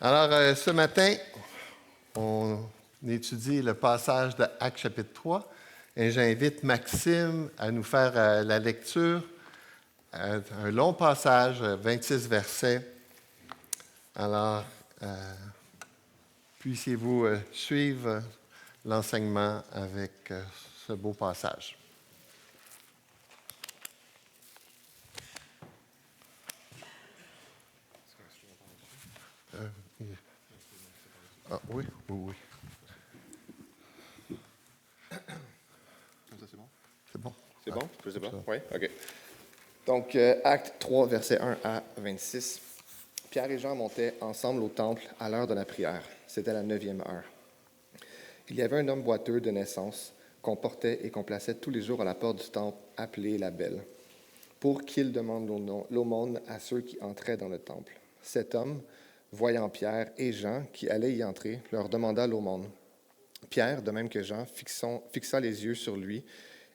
Alors, ce matin, on étudie le passage de Actes chapitre 3 et j'invite Maxime à nous faire la lecture, un long passage, 26 versets. Alors, puissiez-vous suivre l'enseignement avec ce beau passage. Ah, oui. C'est bon? C'est bon? C'est bon? Je sais pas. Ça. Oui? OK. Donc, Acte 3, versets 1 à 26. Pierre et Jean montaient ensemble au temple à l'heure de la prière. C'était la 9e heure. Il y avait un homme boiteux de naissance qu'on portait et qu'on plaçait tous les jours à la porte du temple, appelé la Belle, pour qu'il demande l'aumône à ceux qui entraient dans le temple. Cet homme, voyant Pierre et Jean qui allaient y entrer, leur demanda l'aumône. Pierre, de même que Jean, fixa les yeux sur lui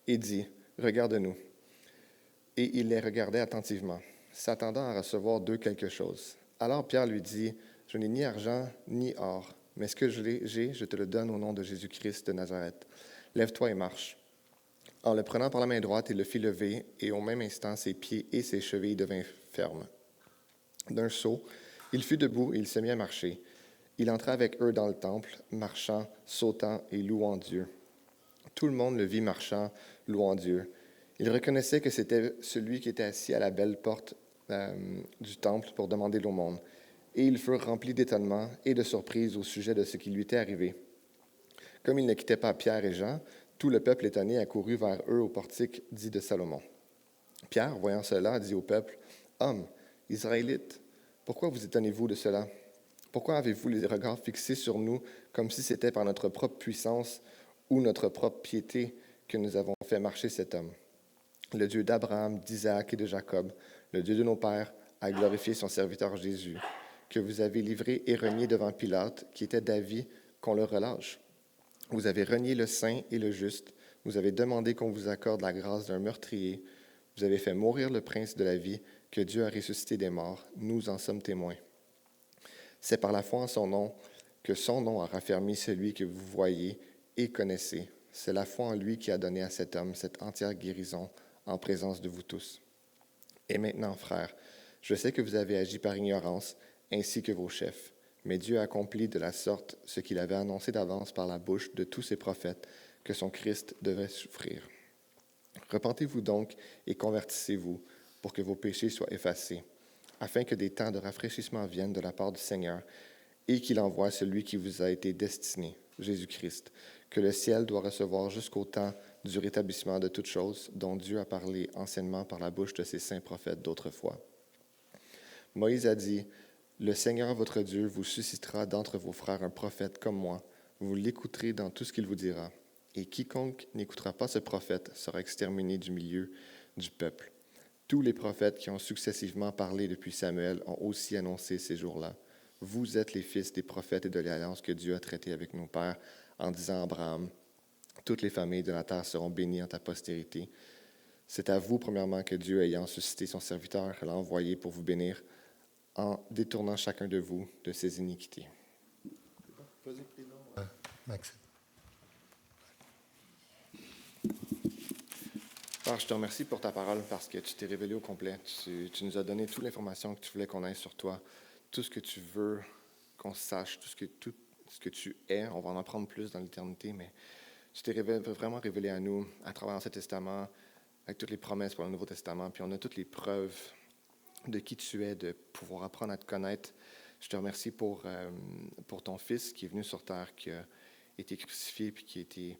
et dit « Regarde-nous ». Et il les regardait attentivement, s'attendant à recevoir d'eux quelque chose. Alors Pierre lui dit « Je n'ai ni argent ni or, mais ce que j'ai, je te le donne au nom de Jésus-Christ de Nazareth. Lève-toi et marche. » En le prenant par la main droite, il le fit lever, et au même instant, ses pieds et ses chevilles devinrent fermes. D'un saut, il fut debout et il se mit à marcher. Il entra avec eux dans le temple, marchant, sautant et louant Dieu. Tout le monde le vit marchant, louant Dieu. Il reconnaissait que c'était celui qui était assis à la belle porte du temple pour demander l'aumône. Et ils furent remplis d'étonnement et de surprise au sujet de ce qui lui était arrivé. Comme ils ne quittaient pas Pierre et Jean, tout le peuple étonné accourut vers eux au portique dit de Salomon. Pierre, voyant cela, dit au peuple, « Hommes, Israélites, pourquoi vous étonnez-vous de cela? Pourquoi avez-vous les regards fixés sur nous comme si c'était par notre propre puissance ou notre propre piété que nous avons fait marcher cet homme? Le Dieu d'Abraham, d'Isaac et de Jacob, le Dieu de nos pères, a glorifié son serviteur Jésus, que vous avez livré et renié devant Pilate, qui était d'avis qu'on le relâche. Vous avez renié le saint et le juste, vous avez demandé qu'on vous accorde la grâce d'un meurtrier, vous avez fait mourir le prince de la vie, que Dieu a ressuscité des morts, nous en sommes témoins. C'est par la foi en son nom que son nom a raffermi celui que vous voyez et connaissez. C'est la foi en lui qui a donné à cet homme cette entière guérison en présence de vous tous. Et maintenant, frères, je sais que vous avez agi par ignorance, ainsi que vos chefs, mais Dieu a accompli de la sorte ce qu'il avait annoncé d'avance par la bouche de tous ses prophètes, que son Christ devait souffrir. Repentez-vous donc et convertissez-vous pour que vos péchés soient effacés, afin que des temps de rafraîchissement viennent de la part du Seigneur et qu'il envoie celui qui vous a été destiné, Jésus-Christ, que le ciel doit recevoir jusqu'au temps du rétablissement de toutes choses dont Dieu a parlé anciennement par la bouche de ses saints prophètes d'autrefois. Moïse a dit, « Le Seigneur votre Dieu vous suscitera d'entre vos frères un prophète comme moi, vous l'écouterez dans tout ce qu'il vous dira. Et quiconque n'écoutera pas ce prophète sera exterminé du milieu du peuple. » Tous les prophètes qui ont successivement parlé depuis Samuel ont aussi annoncé ces jours-là. Vous êtes les fils des prophètes et de l'alliance que Dieu a traitée avec nos pères en disant à Abraham, « Toutes les familles de la terre seront bénies en ta postérité. » C'est à vous, premièrement, que Dieu, ayant suscité son serviteur, l'a envoyé pour vous bénir en détournant chacun de vous de ses iniquités. Vas-y, président. Maxime. Alors, je te remercie pour ta parole parce que tu t'es révélé au complet. Tu nous as donné toute l'information que tu voulais qu'on ait sur toi, tout ce que tu veux qu'on sache, tout ce que tu es. On va en apprendre plus dans l'éternité, mais tu t'es vraiment révélé à nous à travers l'Ancien Testament, avec toutes les promesses pour le Nouveau Testament, puis on a toutes les preuves de qui tu es, de pouvoir apprendre à te connaître. Je te remercie pour ton Fils qui est venu sur terre, qui a été crucifié, puis qui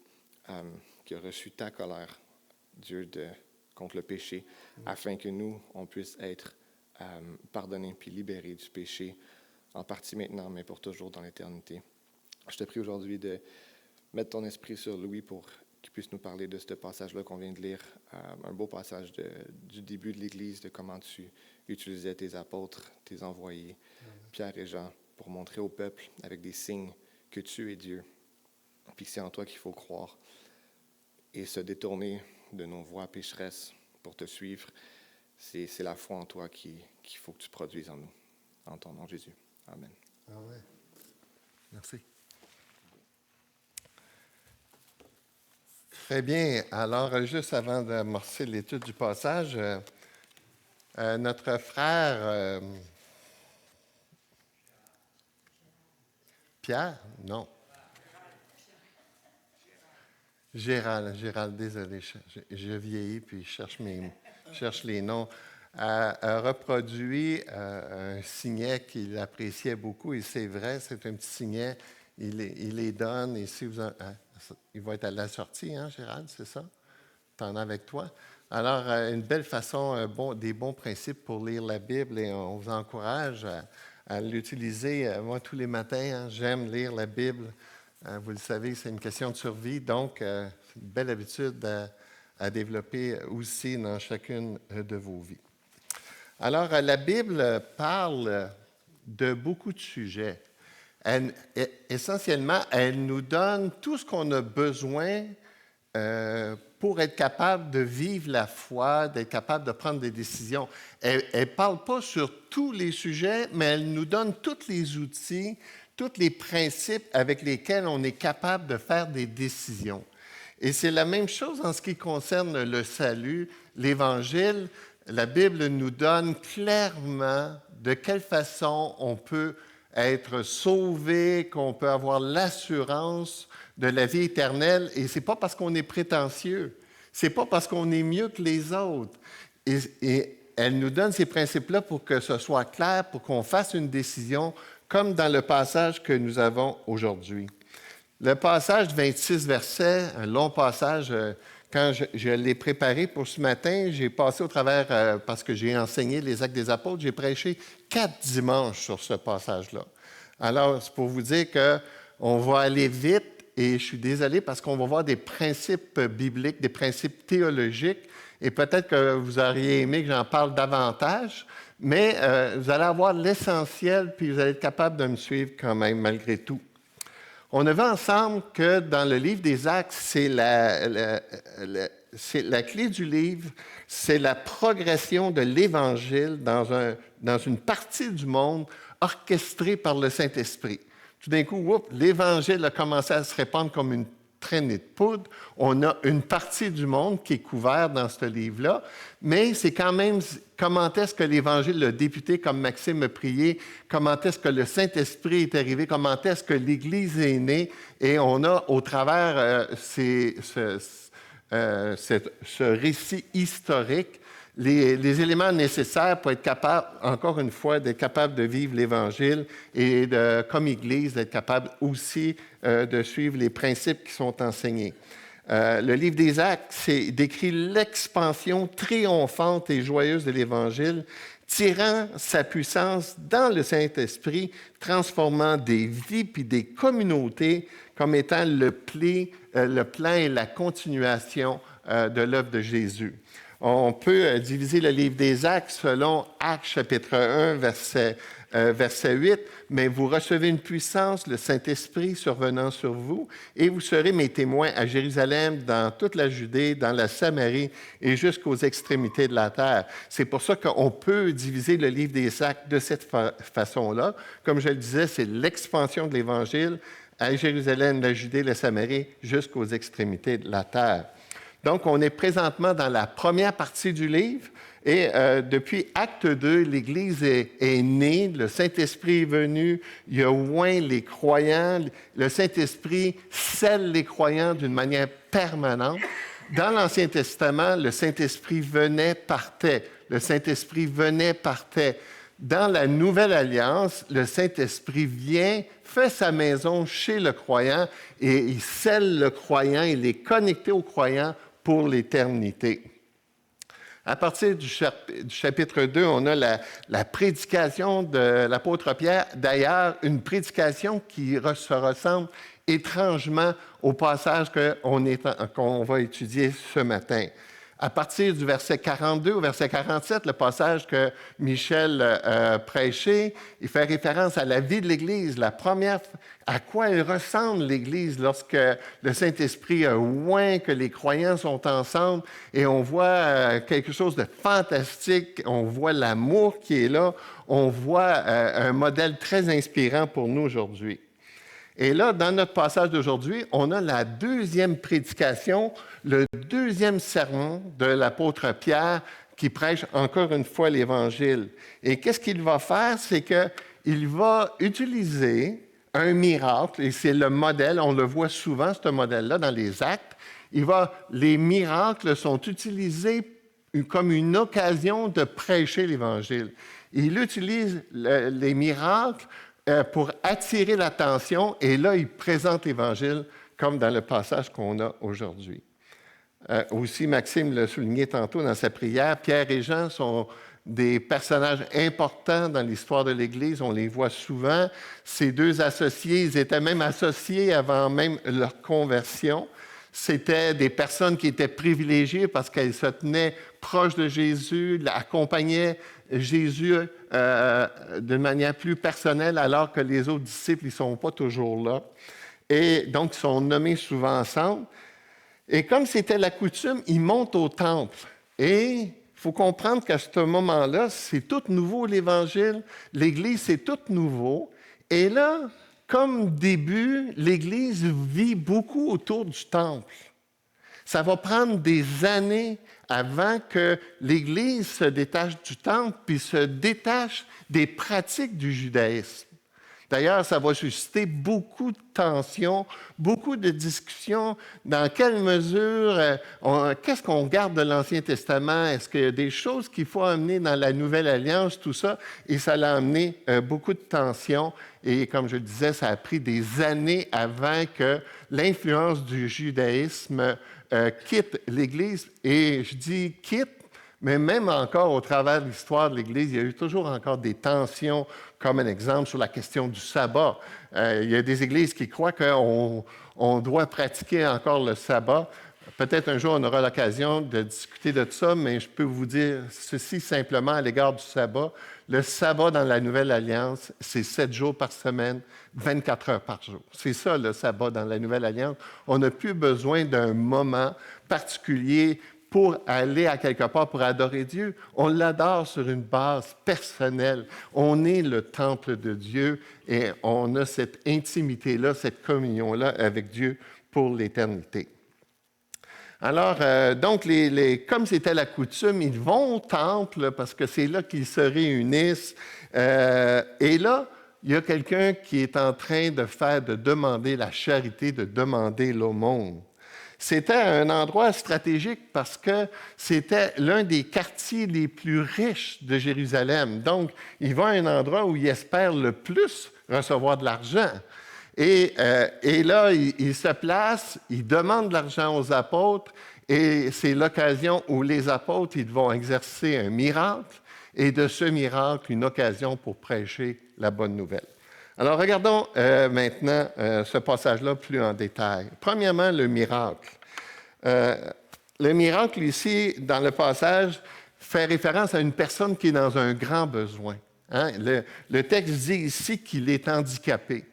a reçu ta colère, Dieu, contre le péché, afin que nous, on puisse être pardonnés puis libérés du péché, en partie maintenant, mais pour toujours dans l'éternité. Je te prie aujourd'hui de mettre ton esprit sur Louis pour qu'il puisse nous parler de ce passage-là qu'on vient de lire, un beau passage du début de l'Église, de comment tu utilisais tes apôtres, tes envoyés, Pierre et Jean, pour montrer au peuple avec des signes que tu es Dieu, puis que c'est en toi qu'il faut croire et se détourner de nos voies pécheresses pour te suivre. C'est la foi en toi qu'il faut que tu produises en nous. En ton nom, Jésus. Amen. Ah ouais. Merci. Très bien. Alors, juste avant d'amorcer l'étude du passage, notre frère Pierre, non. Gérald, désolé, je vieillis puis je cherche les noms, a reproduit un signet qu'il appréciait beaucoup, et c'est vrai, c'est un petit signet, il les donne, et si il va être à la sortie, hein, Gérald, c'est ça? Tu en as avec toi? Alors, une belle façon, des bons principes pour lire la Bible, et on vous encourage à l'utiliser. Moi, tous les matins, hein, j'aime lire la Bible. Vous le savez, c'est une question de survie, donc c'est une belle habitude à développer aussi dans chacune de vos vies. Alors, la Bible parle de beaucoup de sujets. Essentiellement, elle nous donne tout ce qu'on a besoin pour être capable de vivre la foi, d'être capable de prendre des décisions. Elle ne parle pas sur tous les sujets, mais elle nous donne tous les outils, tous les principes avec lesquels on est capable de faire des décisions. Et c'est la même chose en ce qui concerne le salut, l'Évangile. La Bible nous donne clairement de quelle façon on peut être sauvé, qu'on peut avoir l'assurance de la vie éternelle. Et ce n'est pas parce qu'on est prétentieux, ce n'est pas parce qu'on est mieux que les autres. Et elle nous donne ces principes-là pour que ce soit clair, pour qu'on fasse une décision, comme dans le passage que nous avons aujourd'hui. Le passage 26 versets, un long passage, quand je l'ai préparé pour ce matin, j'ai passé au travers, parce que j'ai enseigné les Actes des Apôtres, j'ai prêché 4 dimanches sur ce passage-là. Alors, c'est pour vous dire qu'on va aller vite, et je suis désolé parce qu'on va voir des principes bibliques, des principes théologiques, et peut-être que vous auriez aimé que j'en parle davantage, mais vous allez avoir l'essentiel, puis vous allez être capable de me suivre quand même, malgré tout. On a vu ensemble que dans le livre des Actes, c'est la clé du livre, c'est la progression de l'Évangile dans une partie du monde orchestrée par le Saint-Esprit. Tout d'un coup, l'Évangile a commencé à se répandre comme une traînée de poudre. On a une partie du monde qui est couverte dans ce livre-là, mais c'est quand même comment est-ce que l'Évangile a débuté, comme Maxime a prié, comment est-ce que le Saint-Esprit est arrivé, comment est-ce que l'Église est née, et on a au travers ce récit historique les éléments nécessaires pour être capable, encore une fois, d'être capable de vivre l'Évangile et, comme Église, d'être capable aussi de suivre les principes qui sont enseignés. Le livre des Actes décrit l'expansion triomphante et joyeuse de l'Évangile, tirant sa puissance dans le Saint-Esprit, transformant des vies puis des communautés comme étant le plan et la continuation de l'œuvre de Jésus. On peut diviser le livre des Actes selon Actes chapitre 1, verset 8. « Mais vous recevez une puissance, le Saint-Esprit survenant sur vous, et vous serez mes témoins à Jérusalem, dans toute la Judée, dans la Samarie et jusqu'aux extrémités de la terre. » C'est pour ça qu'on peut diviser le livre des Actes de cette façon-là. Comme je le disais, c'est l'expansion de l'Évangile à Jérusalem, la Judée, la Samarie, jusqu'aux extrémités de la terre. Donc, on est présentement dans la première partie du livre, et depuis Acte 2, l'Église est née, le Saint-Esprit est venu, il a oint les croyants, le Saint-Esprit scelle les croyants d'une manière permanente. Dans l'Ancien Testament, le Saint-Esprit venait, partait. Le Saint-Esprit venait, partait. Dans la Nouvelle Alliance, le Saint-Esprit vient, fait sa maison chez le croyant, et il scelle le croyant, il est connecté au croyant pour l'éternité. À partir du chapitre 2, on a la prédication de l'apôtre Pierre. D'ailleurs, une prédication qui se ressemble étrangement au passage qu'on va étudier ce matin. à partir du verset 42 au verset 47, le passage que Michel prêchait, il fait référence à la vie de l'Église, la première, à quoi elle ressemble l'Église lorsque le Saint-Esprit a oint, que les croyants sont ensemble, et on voit quelque chose de fantastique, on voit l'amour qui est là, on voit un modèle très inspirant pour nous aujourd'hui. Et là, dans notre passage d'aujourd'hui, on a la deuxième prédication, le deuxième sermon de l'apôtre Pierre qui prêche encore une fois l'Évangile. Et qu'est-ce qu'il va faire? C'est qu'il va utiliser un miracle, et c'est le modèle, on le voit souvent, ce modèle-là, dans les actes. Les miracles sont utilisés comme une occasion de prêcher l'Évangile. Il utilise les miracles pour attirer l'attention, et là, il présente l'Évangile comme dans le passage qu'on a aujourd'hui. Aussi, Maxime l'a souligné tantôt dans sa prière, Pierre et Jean sont des personnages importants dans l'histoire de l'Église, on les voit souvent. Ces deux associés, ils étaient même associés avant même leur conversion. C'était des personnes qui étaient privilégiées parce qu'elles se tenaient proches de Jésus, accompagnaient Jésus d'une manière plus personnelle, alors que les autres disciples ne sont pas toujours là. Et donc, ils sont nommés souvent ensemble. Et comme c'était la coutume, ils montent au temple. Et il faut comprendre qu'à ce moment-là, c'est tout nouveau l'Évangile. L'Église, c'est tout nouveau. Et là, comme début, l'Église vit beaucoup autour du temple. Ça va prendre des années avant que l'Église se détache du temple puis se détache des pratiques du judaïsme. D'ailleurs, ça va susciter beaucoup de tensions, beaucoup de discussions. Dans quelle mesure, qu'est-ce qu'on garde de l'Ancien Testament? Est-ce qu'il y a des choses qu'il faut amener dans la Nouvelle Alliance, tout ça? Et ça a amené beaucoup de tensions. Et comme je le disais, ça a pris des années avant que l'influence du judaïsme quitte l'Église. Et je dis quitte, mais même encore au travers de l'histoire de l'Église, il y a eu toujours encore des tensions, comme un exemple sur la question du sabbat. Il y a des églises qui croient qu'on doit pratiquer encore le sabbat. Peut-être un jour, on aura l'occasion de discuter de ça, mais je peux vous dire ceci simplement à l'égard du sabbat. Le sabbat dans la Nouvelle Alliance, c'est 7 jours par semaine, 24 heures par jour. C'est ça, le sabbat dans la Nouvelle Alliance. On n'a plus besoin d'un moment particulier pour aller à quelque part pour adorer Dieu. On l'adore sur une base personnelle. On est le temple de Dieu et on a cette intimité-là, cette communion-là avec Dieu pour l'éternité. Alors, donc, comme c'était la coutume, ils vont au temple parce que c'est là qu'ils se réunissent. Et là, il y a quelqu'un qui est en train de demander la charité, de demander l'aumône. C'était un endroit stratégique parce que c'était l'un des quartiers les plus riches de Jérusalem. Donc, il va à un endroit où il espère le plus recevoir de l'argent. Et là, il se place, il demande de l'argent aux apôtres, et c'est l'occasion où les apôtres ils vont exercer un miracle, et de ce miracle, une occasion pour prêcher la bonne nouvelle. Alors, regardons maintenant ce passage-là plus en détail. Premièrement, le miracle. Le miracle ici, dans le passage, fait référence à une personne qui est dans un grand besoin. Hein? Le texte dit ici qu'il est handicapé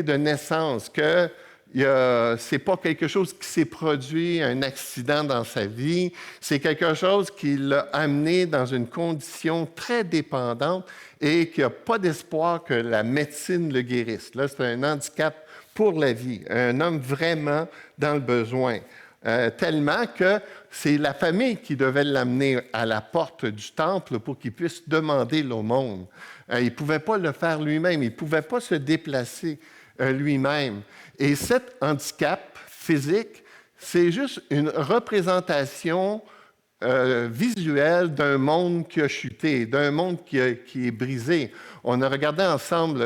de naissance, que ce n'est pas quelque chose qui s'est produit, un accident dans sa vie, c'est quelque chose qui l'a amené dans une condition très dépendante et qu'il n'y a pas d'espoir que la médecine le guérisse. Là, c'est un handicap pour la vie, un homme vraiment dans le besoin, tellement que c'est la famille qui devait l'amener à la porte du temple pour qu'il puisse demander l'aumône. Il ne pouvait pas le faire lui-même, il ne pouvait pas se déplacer lui-même. Et cet handicap physique, c'est juste une représentation visuelle d'un monde qui a chuté, d'un monde qui est brisé. On a regardé ensemble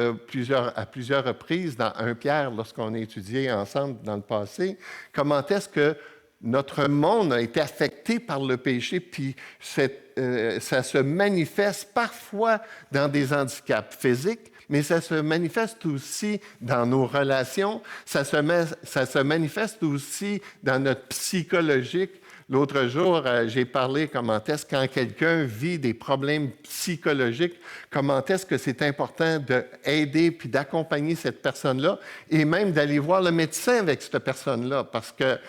à plusieurs reprises dans 1 Pierre, lorsqu'on a étudié ensemble dans le passé, comment est-ce que notre monde a été affecté par le péché, puis ça se manifeste parfois dans des handicaps physiques, mais ça se manifeste aussi dans nos relations, ça se manifeste aussi dans notre psychologique, L'autre jour, j'ai parlé comment est-ce quand quelqu'un vit des problèmes psychologiques, comment est-ce que c'est important d'aider puis d'accompagner cette personne-là et même d'aller voir le médecin avec cette personne-là. Parce que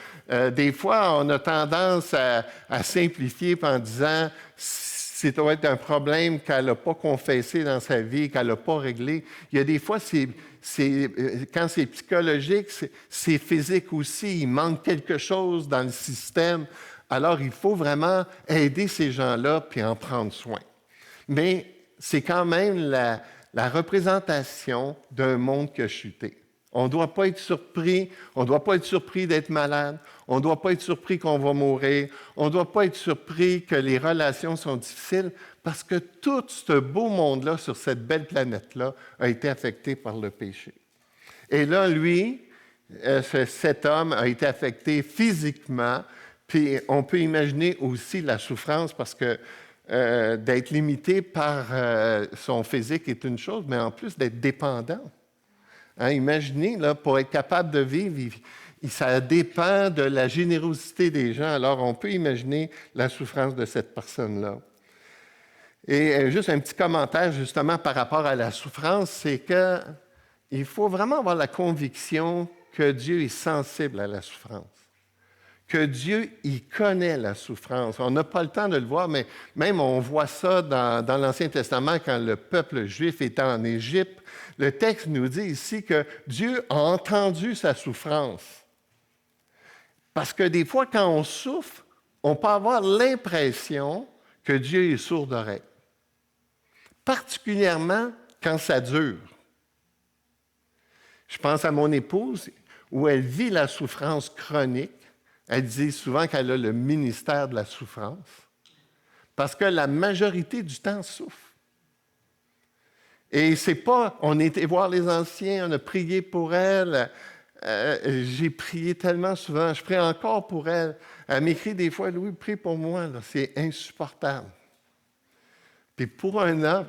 des fois, on a tendance à simplifier en disant c'est doit être un problème qu'elle n'a pas confessé dans sa vie, qu'elle n'a pas réglé. Il y a des fois, quand c'est psychologique, c'est physique aussi. Il manque quelque chose dans le système. Alors, il faut vraiment aider ces gens-là puis en prendre soin. Mais c'est quand même la représentation d'un monde qui a chuté. On ne doit pas être surpris. On ne doit pas être surpris d'être malade. On ne doit pas être surpris qu'on va mourir. On ne doit pas être surpris que les relations sont difficiles parce que tout ce beau monde-là, sur cette belle planète-là, a été affecté par le péché. Et là, lui, cet homme a été affecté physiquement, puis on peut imaginer aussi la souffrance parce que d'être limité par son physique est une chose, mais en plus d'être dépendant. Hein, imaginez, là, pour être capable de vivre, ça dépend de la générosité des gens. Alors, on peut imaginer la souffrance de cette personne-là. Et juste un petit commentaire, justement, par rapport à la souffrance, c'est qu'il faut vraiment avoir la conviction que Dieu est sensible à la souffrance, que Dieu, il connaît la souffrance. On n'a pas le temps de le voir, mais même on voit ça dans l'Ancien Testament quand le peuple juif était en Égypte. Le texte nous dit ici que Dieu a entendu sa souffrance. Parce que des fois, quand on souffre, on peut avoir l'impression que Dieu est sourd d'oreille. Particulièrement quand ça dure. Je pense à mon épouse, où elle vit la souffrance chronique. Elle dit souvent qu'elle a le ministère de la souffrance, parce que la majorité du temps souffre. Et c'est pas, on était voir les anciens, on a prié pour elle. J'ai prié tellement souvent, je prie encore pour elle. Elle m'écrit des fois, Louis, prie pour moi, là, c'est insupportable. Puis pour un homme,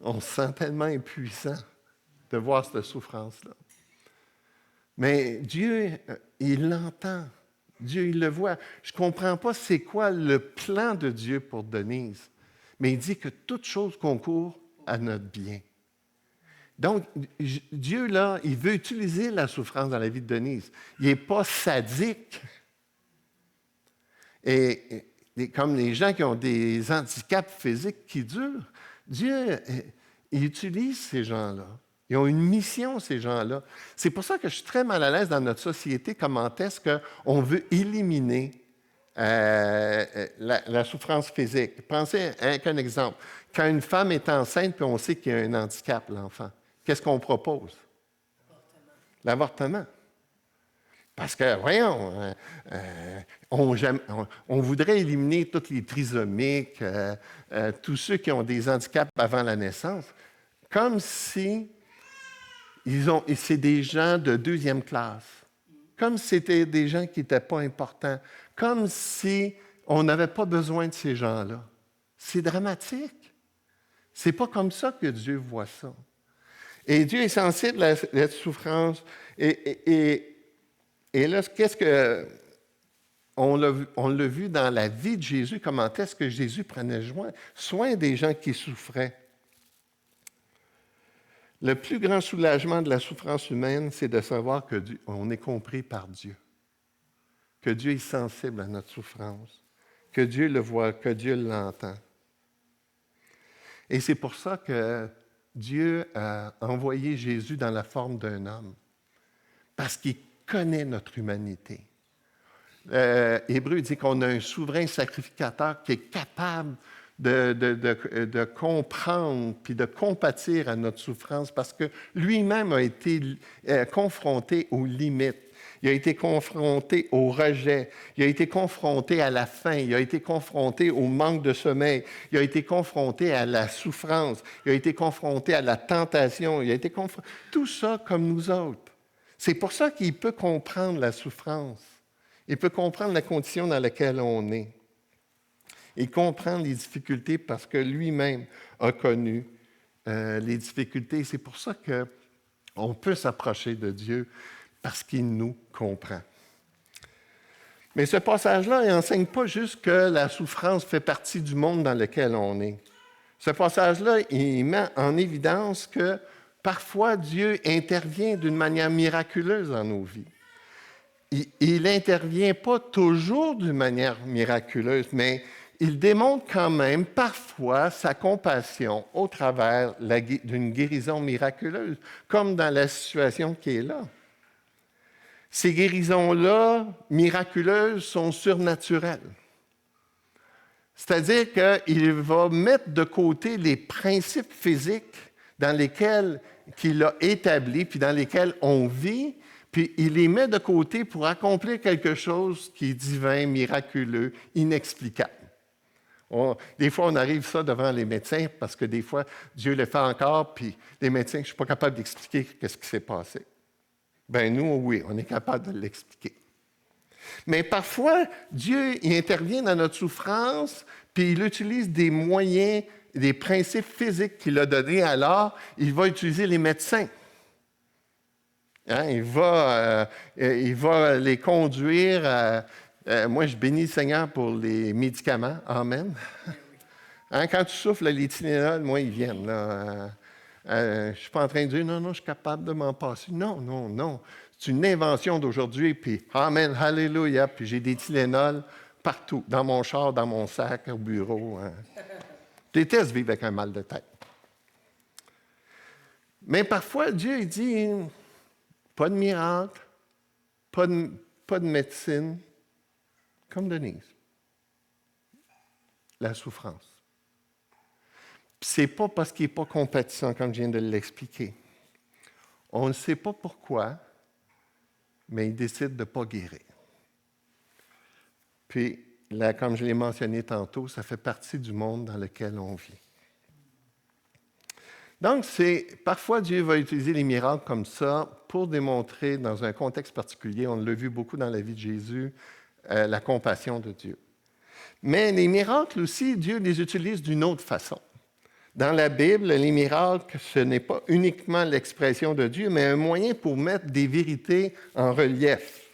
on se sent tellement impuissant de voir cette souffrance-là. Mais Dieu, il l'entend. Dieu, il le voit. Je ne comprends pas c'est quoi le plan de Dieu pour Denise, mais il dit que toute chose concourt à notre bien. Donc, Dieu, là, il veut utiliser la souffrance dans la vie de Denise. Il n'est pas sadique. Et comme les gens qui ont des handicaps physiques qui durent, Dieu, il utilise ces gens-là. Ils ont une mission, ces gens-là. C'est pour ça que je suis très mal à l'aise dans notre société, comment est-ce qu'on veut éliminer la souffrance physique. Pensez à un exemple. Quand une femme est enceinte, puis on sait qu'il y a un handicap, l'enfant, qu'est-ce qu'on propose? L'avortement. Parce que, voyons, on voudrait éliminer tous les trisomiques, tous ceux qui ont des handicaps avant la naissance, comme si c'est des gens de deuxième classe, comme si c'était des gens qui n'étaient pas importants, comme si on n'avait pas besoin de ces gens-là. C'est dramatique. C'est pas comme ça que Dieu voit ça. Et Dieu est sensible à la souffrance. Et là, qu'est-ce que... On l'a vu dans la vie de Jésus, comment est-ce que Jésus prenait soin des gens qui souffraient. Le plus grand soulagement de la souffrance humaine, c'est de savoir qu'on est compris par Dieu, que Dieu est sensible à notre souffrance, que Dieu le voit, que Dieu l'entend. Et c'est pour ça que Dieu a envoyé Jésus dans la forme d'un homme, parce qu'il connaît notre humanité. Hébreu dit qu'on a un souverain sacrificateur qui est capable de comprendre puis de compatir à notre souffrance parce que lui-même a été confronté aux limites. Il a été confronté au rejet. Il a été confronté à la faim. Il a été confronté au manque de sommeil. Il a été confronté à la souffrance. Il a été confronté à la tentation. Il a été confronté... Tout ça comme nous autres. C'est pour ça qu'il peut comprendre la souffrance. Il peut comprendre la condition dans laquelle on est. Et comprendre les difficultés parce que lui-même a connu les difficultés. C'est pour ça qu'on peut s'approcher de Dieu parce qu'il nous comprend. Mais ce passage-là n'enseigne pas juste que la souffrance fait partie du monde dans lequel on est. Ce passage-là, il met en évidence que parfois Dieu intervient d'une manière miraculeuse dans nos vies. Il n'intervient pas toujours d'une manière miraculeuse, mais il démontre quand même parfois sa compassion au travers d'une guérison miraculeuse, comme dans la situation qui est là. Ces guérisons-là, miraculeuses, sont surnaturelles. C'est-à-dire qu'il va mettre de côté les principes physiques dans lesquels qu'il a établis, puis dans lesquels on vit, puis il les met de côté pour accomplir quelque chose qui est divin, miraculeux, inexplicable. Des fois, on arrive ça devant les médecins parce que des fois, Dieu le fait encore, puis les médecins, je ne suis pas capable d'expliquer ce qui s'est passé. Bien, nous, oui, on est capable de l'expliquer. Mais parfois, Dieu il intervient dans notre souffrance, puis il utilise des moyens, des principes physiques qu'il a donnés, alors il va utiliser les médecins. Hein, il va les conduire. Moi, je bénis le Seigneur pour les médicaments. Amen. Hein, quand tu souffles, les Tylenol, moi, ils viennent. Là. Je ne suis pas en train de dire, non, je suis capable de m'en passer. Non. C'est une invention d'aujourd'hui, puis Amen, Alléluia, puis j'ai des Tylenol partout, dans mon char, dans mon sac, au bureau. Hein. Je déteste vivre avec un mal de tête. Mais parfois, Dieu il dit, pas de miracle, pas de médecine, comme Denise. La souffrance. Puis c'est pas parce qu'il n'est pas compatissant, comme je viens de l'expliquer. On ne sait pas pourquoi, mais il décide de ne pas guérir. Puis, là, comme je l'ai mentionné tantôt, ça fait partie du monde dans lequel on vit. Donc, parfois, Dieu va utiliser les miracles comme ça pour démontrer, dans un contexte particulier, on l'a vu beaucoup dans la vie de Jésus, la compassion de Dieu. Mais les miracles aussi, Dieu les utilise d'une autre façon. Dans la Bible, les miracles, ce n'est pas uniquement l'expression de Dieu, mais un moyen pour mettre des vérités en relief.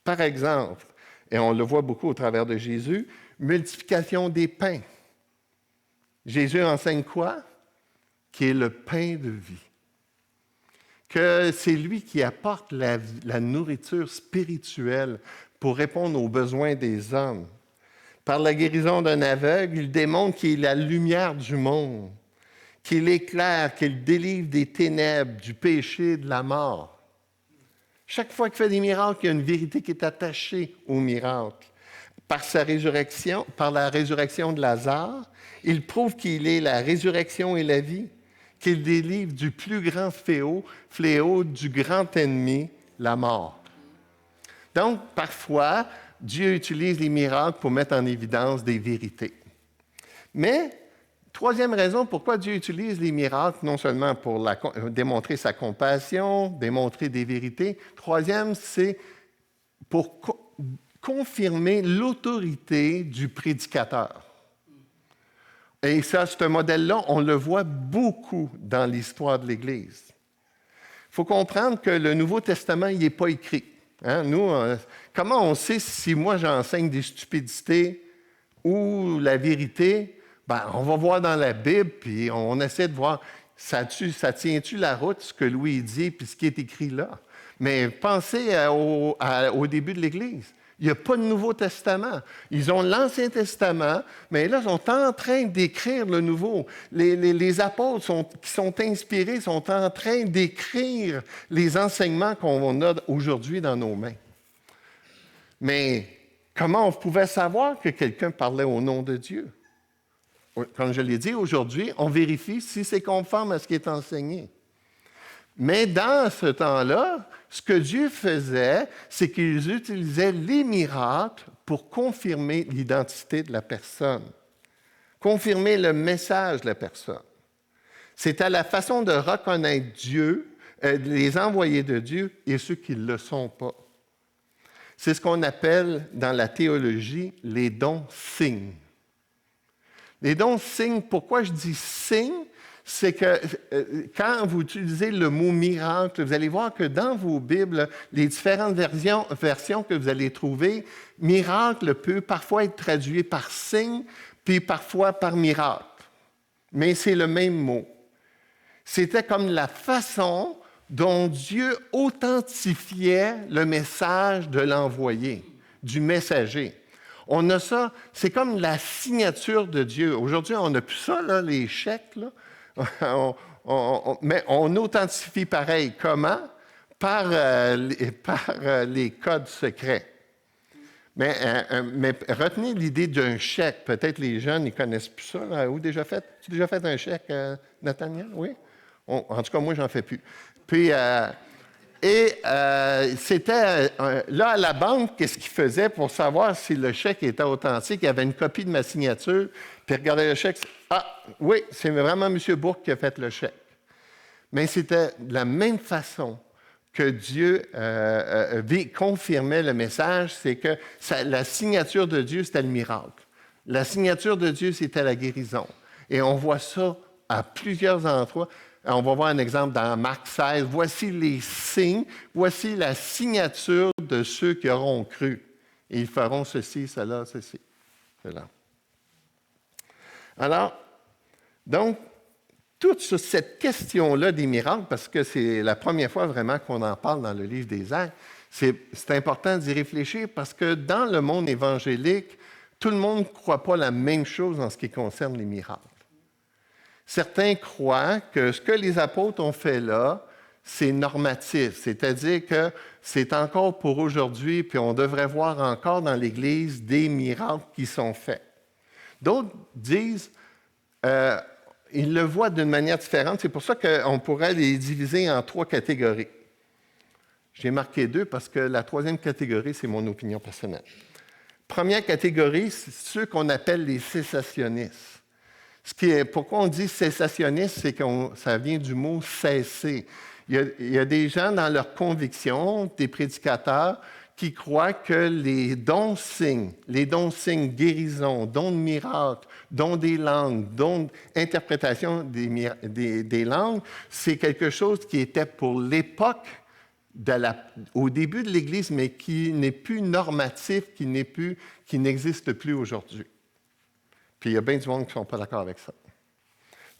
Par exemple, et on le voit beaucoup au travers de Jésus, multiplication des pains. Jésus enseigne quoi? Qui est le pain de vie. Que c'est lui qui apporte la nourriture spirituelle pour répondre aux besoins des hommes. Par la guérison d'un aveugle, il démontre qu'il est la lumière du monde, qu'il éclaire, qu'il délivre des ténèbres, du péché, de la mort. Chaque fois qu'il fait des miracles, il y a une vérité qui est attachée au miracle. Par la résurrection de Lazare, il prouve qu'il est la résurrection et la vie, qu'il délivre du plus grand fléau du grand ennemi, la mort. Donc, parfois, Dieu utilise les miracles pour mettre en évidence des vérités. Mais, troisième raison pourquoi Dieu utilise les miracles, non seulement pour démontrer sa compassion, démontrer des vérités, troisième, c'est pour confirmer l'autorité du prédicateur. Et ça, ce modèle-là, on le voit beaucoup dans l'histoire de l'Église. Il faut comprendre que le Nouveau Testament, il n'est pas écrit. Hein? Nous, comment on sait si moi j'enseigne des stupidités ou la vérité? Ben, on va voir dans la Bible, puis on essaie de voir, ça tient-tu la route, ce que Louis dit, puis ce qui est écrit là? Mais pensez au début de l'Église. Il n'y a pas de Nouveau Testament. Ils ont l'Ancien Testament, mais là, ils sont en train d'écrire le Nouveau. Les apôtres qui sont inspirés sont en train d'écrire les enseignements qu'on a aujourd'hui dans nos mains. Mais comment on pouvait savoir que quelqu'un parlait au nom de Dieu? Comme je l'ai dit, aujourd'hui, on vérifie si c'est conforme à ce qui est enseigné. Mais dans ce temps-là, ce que Dieu faisait, c'est qu'il utilisait les miracles pour confirmer l'identité de la personne, confirmer le message de la personne. C'était la façon de reconnaître Dieu, les envoyés de Dieu et ceux qui ne le sont pas. C'est ce qu'on appelle dans la théologie les dons signes. Les dons signes, pourquoi je dis signes? c'est que quand vous utilisez le mot miracle, vous allez voir que dans vos Bibles, les différentes versions que vous allez trouver, miracle peut parfois être traduit par signe, puis parfois par miracle. Mais c'est le même mot. C'était comme la façon dont Dieu authentifiait le message de l'envoyé, du messager. On a ça, c'est comme la signature de Dieu. Aujourd'hui, on n'a plus ça, là, les chèques, là. Mais on authentifie pareil. Comment? Par les codes secrets. Mais retenez l'idée d'un chèque. Peut-être les jeunes, ils ne connaissent plus ça. Là. Tu as déjà fait un chèque, Nathaniel? Oui? En tout cas, moi, j'en fais plus. Puis, c'était là, à la banque, qu'est-ce qu'ils faisaient pour savoir si le chèque était authentique? Il y avait une copie de ma signature, puis ils regardaient le chèque. Ah, oui, c'est vraiment M. Bourque qui a fait le chèque. Mais c'était de la même façon que Dieu confirmait le message, c'est que la signature de Dieu, c'était le miracle. La signature de Dieu, c'était la guérison. Et on voit ça à plusieurs endroits. On va voir un exemple dans Marc 16. Voici les signes, voici la signature de ceux qui auront cru. Et ils feront ceci, cela, ceci, cela. Alors, donc, toute cette question-là des miracles, parce que c'est la première fois vraiment qu'on en parle dans le livre des Actes, c'est important d'y réfléchir parce que dans le monde évangélique, tout le monde ne croit pas la même chose en ce qui concerne les miracles. Certains croient que ce que les apôtres ont fait là, c'est normatif, c'est-à-dire que c'est encore pour aujourd'hui, puis on devrait voir encore dans l'Église des miracles qui sont faits. D'autres disent, ils le voient d'une manière différente, c'est pour ça qu'on pourrait les diviser en 3 catégories. J'ai marqué 2 parce que la 3e catégorie, c'est mon opinion personnelle. Première catégorie, c'est ceux qu'on appelle les cessationnistes. Pourquoi on dit cessationniste, c'est que ça vient du mot cesser. Il y a des gens dans leur conviction, des prédicateurs, qui croient que les dons signes, guérison, dons de miracles, dons des langues, dons d'interprétation des langues, c'est quelque chose qui était pour l'époque, au début de l'Église, mais qui n'est plus normatif, qui n'existe plus aujourd'hui. Puis il y a bien du monde qui ne sont pas d'accord avec ça.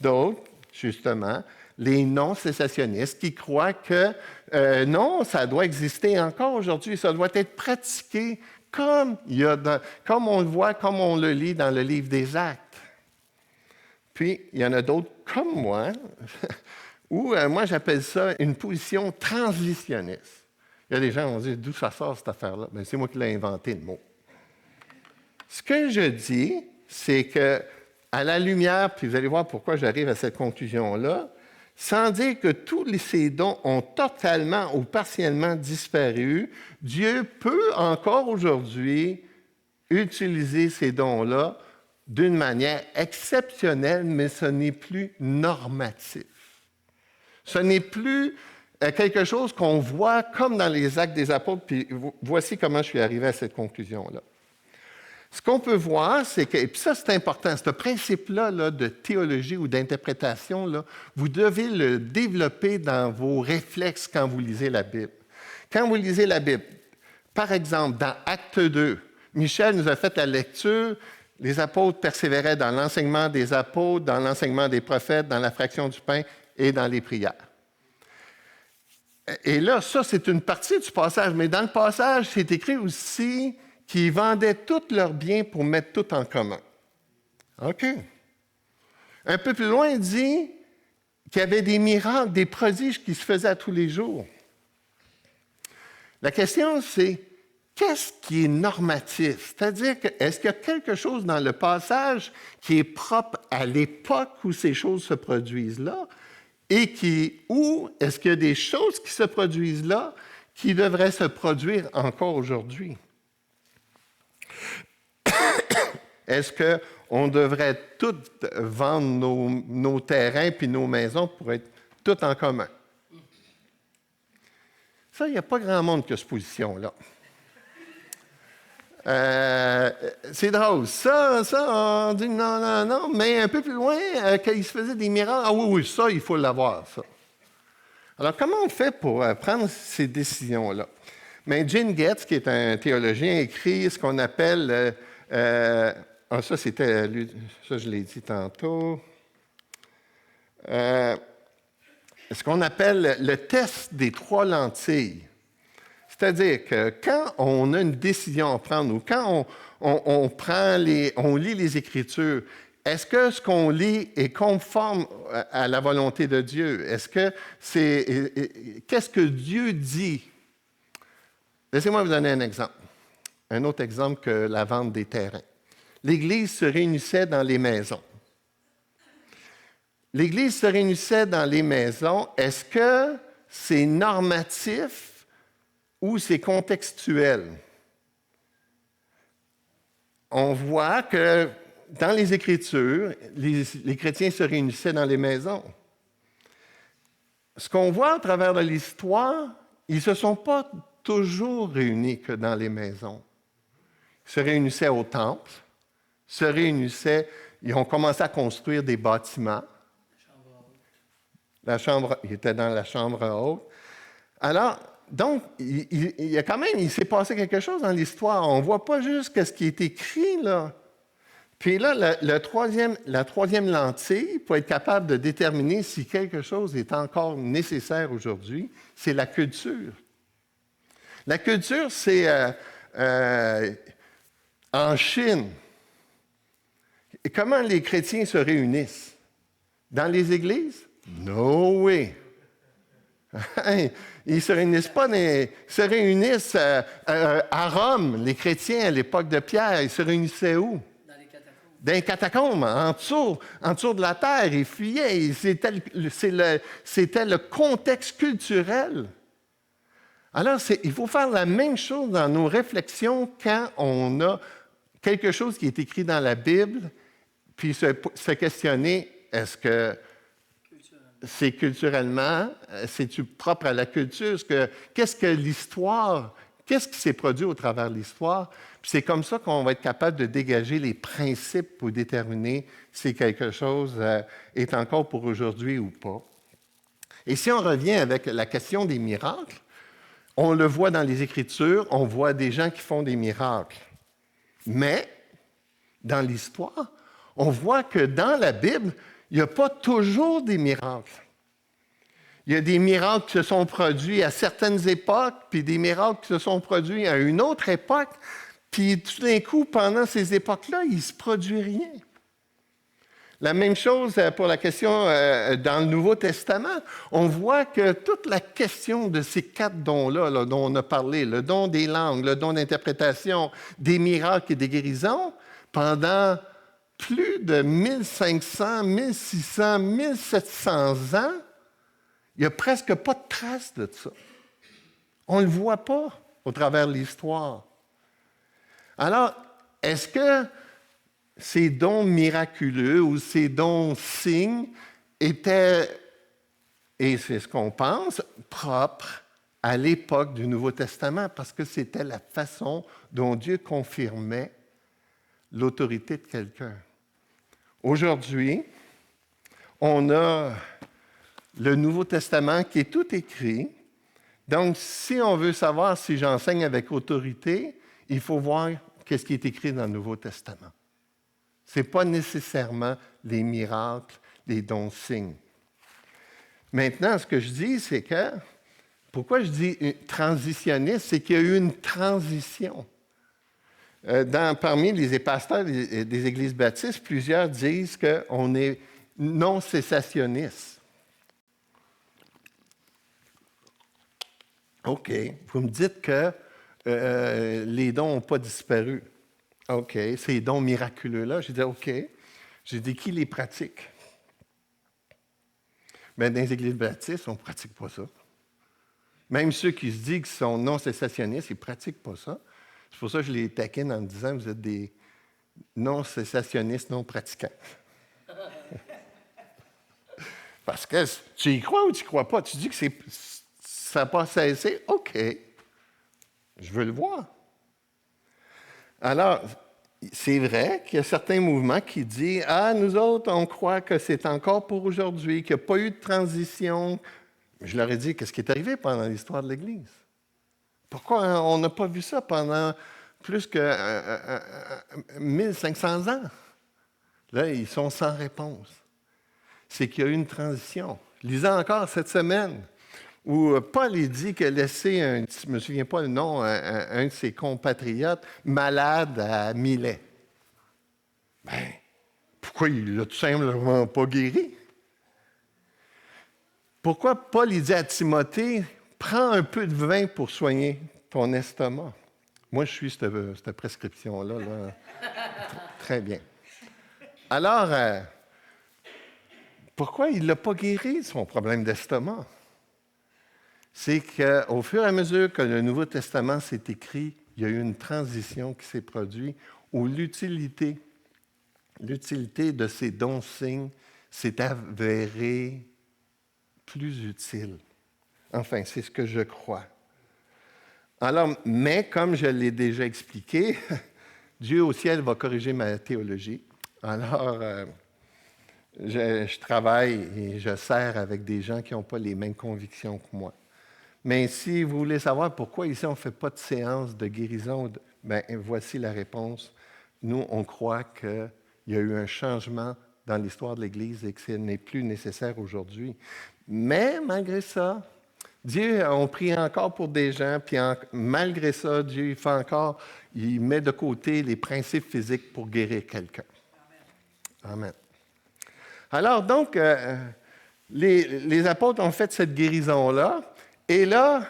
D'autres, justement, les non-cessationnistes qui croient que non, ça doit exister encore aujourd'hui, ça doit être pratiqué comme on le voit, comme on le lit dans le livre des Actes. Puis, il y en a d'autres comme moi, où moi j'appelle ça une position transitionniste. Il y a des gens qui vont dire, d'où ça sort cette affaire-là? Bien, c'est moi qui l'ai inventé, le mot. Ce que je dis, c'est que, à la lumière, puis vous allez voir pourquoi j'arrive à cette conclusion-là, sans dire que tous ces dons ont totalement ou partiellement disparu, Dieu peut encore aujourd'hui utiliser ces dons-là d'une manière exceptionnelle, mais ce n'est plus normatif. Ce n'est plus quelque chose qu'on voit comme dans les Actes des Apôtres, puis voici comment je suis arrivé à cette conclusion-là. Ce qu'on peut voir, c'est que, et puis ça c'est important, ce principe-là là, de théologie ou d'interprétation, là, vous devez le développer dans vos réflexes quand vous lisez la Bible. Quand vous lisez la Bible, par exemple, dans Acte 2, Michel nous a fait la lecture, les apôtres persévéraient dans l'enseignement des apôtres, dans l'enseignement des prophètes, dans la fraction du pain et dans les prières. Et là, ça c'est une partie du passage, mais dans le passage, c'est écrit aussi qui vendaient tous leurs biens pour mettre tout en commun. OK. Un peu plus loin, il dit qu'il y avait des miracles, des prodiges qui se faisaient à tous les jours. La question, c'est qu'est-ce qui est normatif? C'est-à-dire, est-ce qu'il y a quelque chose dans le passage qui est propre à l'époque où ces choses se produisent là? Ou est-ce qu'il y a des choses qui se produisent là qui devraient se produire encore aujourd'hui? Est-ce qu'on devrait tous vendre nos terrains puis nos maisons pour être tous en commun? Ça, il n'y a pas grand monde qui a cette position-là. C'est drôle. Ça, on dit non, non, non, mais un peu plus loin, quand il se faisait des miracles, ah oui, oui, ça, il faut l'avoir, ça. Alors, comment on fait pour prendre ces décisions-là? Mais Gene Getz, qui est un théologien, écrit ce qu'on appelle, ça, c'était, ça, je l'ai dit tantôt, ce qu'on appelle le test des 3 lentilles. C'est-à-dire que quand on a une décision à prendre ou quand on lit les Écritures, est-ce que ce qu'on lit est conforme à la volonté de Dieu? Qu'est-ce que Dieu dit? Laissez-moi vous donner un exemple. Un autre exemple que la vente des terrains. L'Église se réunissait dans les maisons. L'Église se réunissait dans les maisons. Est-ce que c'est normatif ou c'est contextuel? On voit que dans les Écritures, les chrétiens se réunissaient dans les maisons. Ce qu'on voit à travers de l'histoire, ils ne se sont pas toujours réunis que dans les maisons. Ils se réunissaient au temple, ils ont commencé à construire des bâtiments. Ils étaient dans la chambre haute. Alors, donc, il s'est passé quelque chose dans l'histoire. On ne voit pas juste ce qui est écrit, là. Puis là, la troisième lentille, pour être capable de déterminer si quelque chose est encore nécessaire aujourd'hui, c'est la culture. La culture, c'est en Chine. Et comment les chrétiens se réunissent? Dans les églises? No way! Ils ne se réunissent pas, ils se réunissent à Rome. Les chrétiens, à l'époque de Pierre, ils se réunissaient où? Dans les catacombes, en dessous de la terre. Ils fuyaient. C'était le contexte culturel. Alors, il faut faire la même chose dans nos réflexions quand on a quelque chose qui est écrit dans la Bible, puis se questionner, est-ce que c'est culturellement, c'est-tu propre à la culture? Qu'est-ce qui s'est produit au travers de l'histoire? Puis c'est comme ça qu'on va être capable de dégager les principes pour déterminer si quelque chose est encore pour aujourd'hui ou pas. Et si on revient avec la question des miracles, on le voit dans les Écritures, on voit des gens qui font des miracles. Mais, dans l'histoire, on voit que dans la Bible, il n'y a pas toujours des miracles. Il y a des miracles qui se sont produits à certaines époques, puis des miracles qui se sont produits à une autre époque, puis tout d'un coup, pendant ces époques-là, il ne se produit rien. La même chose pour la question dans le Nouveau Testament. On voit que toute la question de ces 4 dons-là, dont on a parlé, le don des langues, le don d'interprétation, des miracles et des guérisons, pendant plus de 1500, 1600, 1700 ans, il n'y a presque pas de trace de ça. On ne le voit pas au travers de l'histoire. Alors, est-ce que ces dons miraculeux ou ces dons signes étaient, et c'est ce qu'on pense, propres à l'époque du Nouveau Testament, parce que c'était la façon dont Dieu confirmait l'autorité de quelqu'un. Aujourd'hui, on a le Nouveau Testament qui est tout écrit. Donc, si on veut savoir si j'enseigne avec autorité, il faut voir qu'est-ce qui est écrit dans le Nouveau Testament. Ce n'est pas nécessairement les miracles, les dons signes. Maintenant, ce que je dis, c'est que, pourquoi je dis transitionniste, c'est qu'il y a eu une transition. Parmi les pasteurs des églises baptistes, plusieurs disent qu'on est non cessationniste. OK, vous me dites que les dons n'ont pas disparu. OK, ces dons miraculeux-là, j'ai dit OK. J'ai dit qui les pratique? Bien, dans les églises baptistes, on ne pratique pas ça. Même ceux qui se disent qu'ils sont non cessationnistes, ils ne pratiquent pas ça. C'est pour ça que je les taquine en disant vous êtes des non cessationnistes, non pratiquants. Parce que tu y crois ou tu n'y crois pas? Tu dis que ça n'a pas cessé? OK. Je veux le voir. Alors, c'est vrai qu'il y a certains mouvements qui disent « Ah, nous autres, on croit que c'est encore pour aujourd'hui, qu'il n'y a pas eu de transition. » Je leur ai dit « Qu'est-ce qui est arrivé pendant l'histoire de l'Église? Pourquoi on n'a pas vu ça pendant plus que 1500 ans? » Là, ils sont sans réponse. C'est qu'il y a eu une transition. Lisez encore cette semaine où Paul dit qu'il a laissé, je ne me souviens pas le nom, un de ses compatriotes malade à Milet. Ben, pourquoi il ne l'a tout simplement pas guéri? Pourquoi Paul dit à Timothée, prends un peu de vin pour soigner ton estomac? Moi, je suis cette prescription-là. Là. Très bien. Alors, pourquoi il ne l'a pas guéri, son problème d'estomac? C'est qu'au fur et à mesure que le Nouveau Testament s'est écrit, il y a eu une transition qui s'est produite où l'utilité de ces dons-signes s'est avérée plus utile. Enfin, c'est ce que je crois. Alors, mais comme je l'ai déjà expliqué, Dieu au ciel va corriger ma théologie. Alors, je travaille et je sers avec des gens qui n'ont pas les mêmes convictions que moi. Mais si vous voulez savoir pourquoi ici on ne fait pas de séance de guérison, bien, voici la réponse. Nous, on croit qu'il y a eu un changement dans l'histoire de l'Église et que ce n'est plus nécessaire aujourd'hui. Mais malgré ça, Dieu, on prie encore pour des gens, puis malgré ça, Dieu il met de côté les principes physiques pour guérir quelqu'un. Amen. Alors donc, les apôtres ont fait cette guérison-là, et là,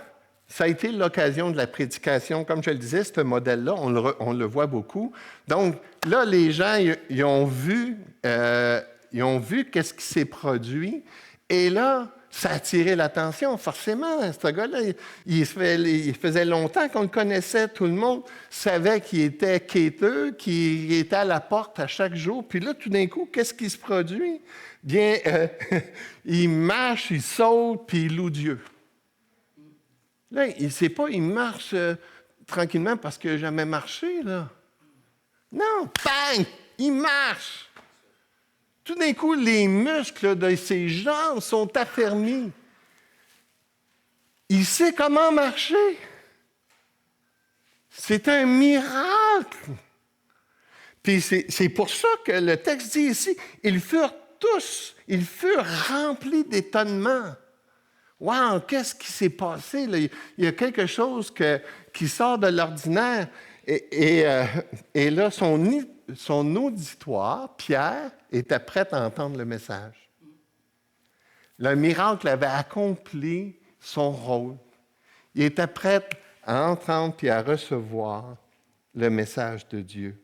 ça a été l'occasion de la prédication. Comme je le disais, ce modèle-là, on le voit beaucoup. Donc là, les gens, ils ont vu qu'est-ce qui s'est produit, et là, ça a attiré l'attention, forcément. Ce gars-là, il faisait longtemps qu'on le connaissait. Tout le monde savait qu'il était quêteux, qu'il était à la porte à chaque jour. Puis là, tout d'un coup, qu'est-ce qui se produit? Bien, il marche, il saute, puis il loue Dieu. Là, il ne sait pas, il marche tranquillement parce qu'il n'a jamais marché, là. Non, bang! Il marche! Tout d'un coup, les muscles de ses jambes sont affermis. Il sait comment marcher. C'est un miracle. Puis c'est pour ça que le texte dit ici, ils furent remplis d'étonnement. Wow, qu'est-ce qui s'est passé? Là? Il y a quelque chose qui sort de l'ordinaire. Et là, son auditoire, Pierre, était prêt à entendre le message. Le miracle avait accompli son rôle. Il était prêt à entendre et à recevoir le message de Dieu.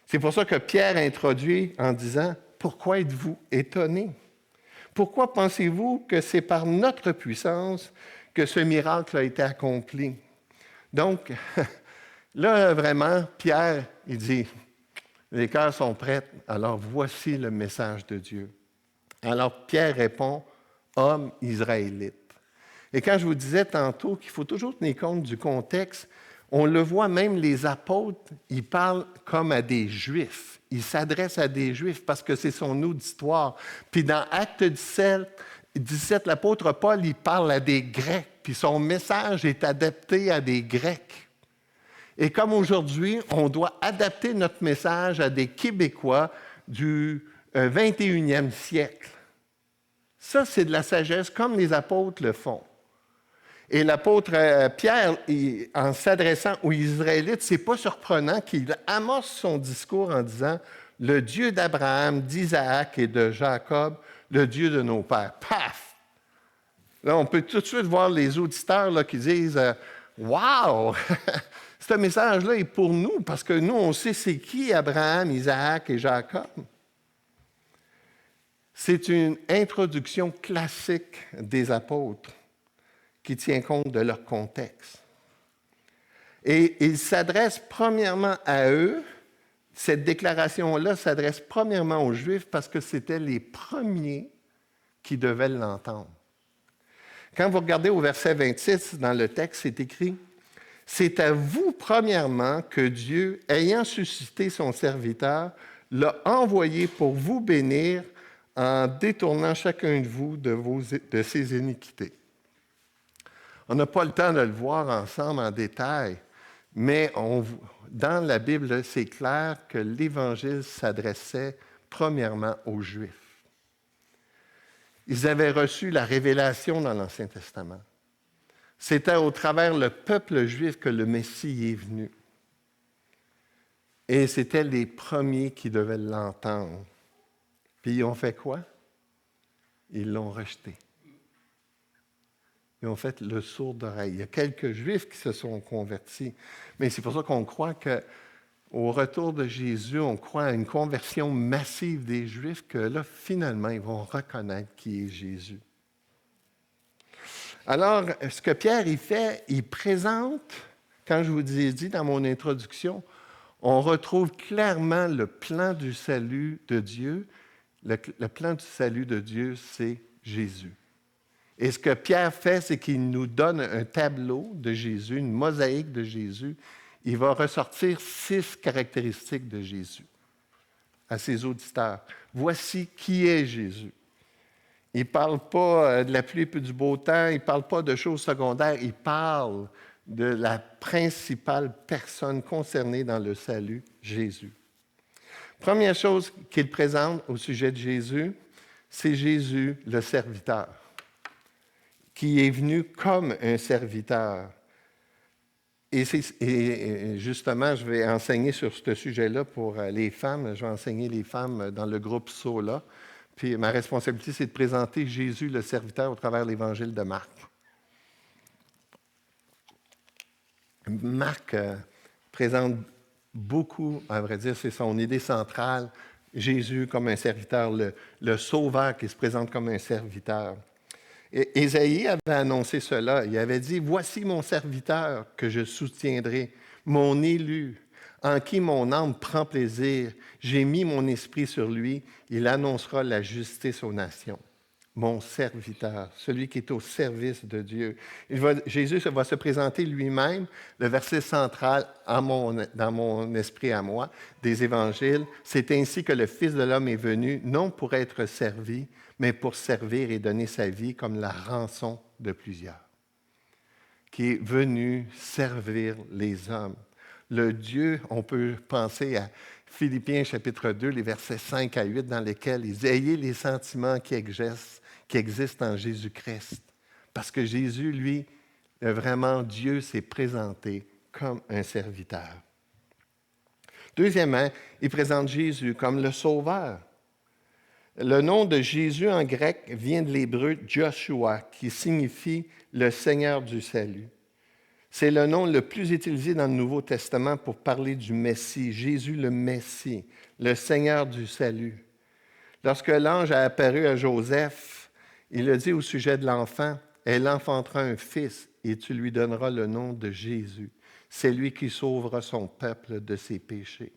C'est pour ça que Pierre introduit en disant « Pourquoi êtes-vous étonnés? Pourquoi pensez-vous que c'est par notre puissance que ce miracle a été accompli? » Donc, là, vraiment, Pierre, il dit « Les cœurs sont prêts, alors voici le message de Dieu. » Alors, Pierre répond « Homme israélite. » Et quand je vous disais tantôt qu'il faut toujours tenir compte du contexte, on le voit même, les apôtres, ils parlent comme à des Juifs. Ils s'adressent à des Juifs parce que c'est son auditoire. Puis dans Acte 17, l'apôtre Paul, il parle à des Grecs, puis son message est adapté à des Grecs. Et comme aujourd'hui, on doit adapter notre message à des Québécois du 21e siècle. Ça, c'est de la sagesse, comme les apôtres le font. Et l'apôtre Pierre, en s'adressant aux Israélites, c'est pas surprenant qu'il amorce son discours en disant « Le Dieu d'Abraham, d'Isaac et de Jacob, le Dieu de nos pères. » Paf! Là, on peut tout de suite voir les auditeurs là, qui disent « Wow! Ce message-là est pour nous, parce que nous, on sait c'est qui Abraham, Isaac et Jacob. » C'est une introduction classique des apôtres qui tient compte de leur contexte. Et il s'adresse premièrement à eux. Cette déclaration-là s'adresse premièrement aux Juifs parce que c'était les premiers qui devaient l'entendre. Quand vous regardez au verset 26 dans le texte, c'est écrit « C'est à vous, premièrement, que Dieu, ayant suscité son serviteur, l'a envoyé pour vous bénir en détournant chacun de vous de ses iniquités. On n'a pas le temps de le voir ensemble en détail, mais dans la Bible, c'est clair que l'Évangile s'adressait premièrement aux Juifs. Ils avaient reçu la révélation dans l'Ancien Testament. C'était au travers le peuple juif que le Messie est venu. Et c'était les premiers qui devaient l'entendre. Puis ils ont fait quoi? Ils l'ont rejeté. Ils ont fait le sourd d'oreille. Il y a quelques Juifs qui se sont convertis. Mais c'est pour ça qu'on croit qu'au retour de Jésus, on croit à une conversion massive des Juifs, que là, finalement, ils vont reconnaître qui est Jésus. Alors, ce que Pierre y fait, il présente, quand je vous ai dit dans mon introduction, on retrouve clairement le plan du salut de Dieu. Le plan du salut de Dieu, c'est Jésus. Et ce que Pierre fait, c'est qu'il nous donne un tableau de Jésus, une mosaïque de Jésus. Il va ressortir 6 caractéristiques de Jésus à ses auditeurs. Voici qui est Jésus. Il ne parle pas de la pluie et du beau temps, il ne parle pas de choses secondaires, il parle de la principale personne concernée dans le salut, Jésus. Première chose qu'il présente au sujet de Jésus, c'est Jésus, le serviteur, qui est venu comme un serviteur. Et justement, je vais enseigner sur ce sujet-là pour les femmes. Je vais enseigner les femmes dans le groupe Sola. Puis ma responsabilité, c'est de présenter Jésus, le serviteur, au travers de l'Évangile de Marc. Marc présente beaucoup, à vrai dire, c'est son idée centrale, Jésus comme un serviteur, le sauveur qui se présente comme un serviteur. Et Ésaïe avait annoncé cela. Il avait dit, « Voici mon serviteur que je soutiendrai, mon élu, en qui mon âme prend plaisir. J'ai mis mon esprit sur lui. Il annoncera la justice aux nations. » Mon serviteur, celui qui est au service de Dieu. Jésus va se présenter lui-même, le verset central dans mon esprit à moi, des évangiles. C'est ainsi que le Fils de l'homme est venu, non pour être servi, mais pour servir et donner sa vie comme la rançon de plusieurs. Qui est venu servir les hommes. Le Dieu, on peut penser à Philippiens chapitre 2, les versets 5 à 8, dans lesquels ils ayez les sentiments qui existent en Jésus-Christ. Parce que Jésus, lui, vraiment, Dieu s'est présenté comme un serviteur. Deuxièmement, il présente Jésus comme le Sauveur. Le nom de Jésus en grec vient de l'hébreu Joshua, qui signifie le Seigneur du salut. C'est le nom le plus utilisé dans le Nouveau Testament pour parler du Messie, Jésus le Messie, le Seigneur du salut. Lorsque l'ange a apparu à Joseph, il a dit au sujet de l'enfant, « Elle enfantera un fils et tu lui donneras le nom de Jésus. C'est lui qui sauvera son peuple de ses péchés. »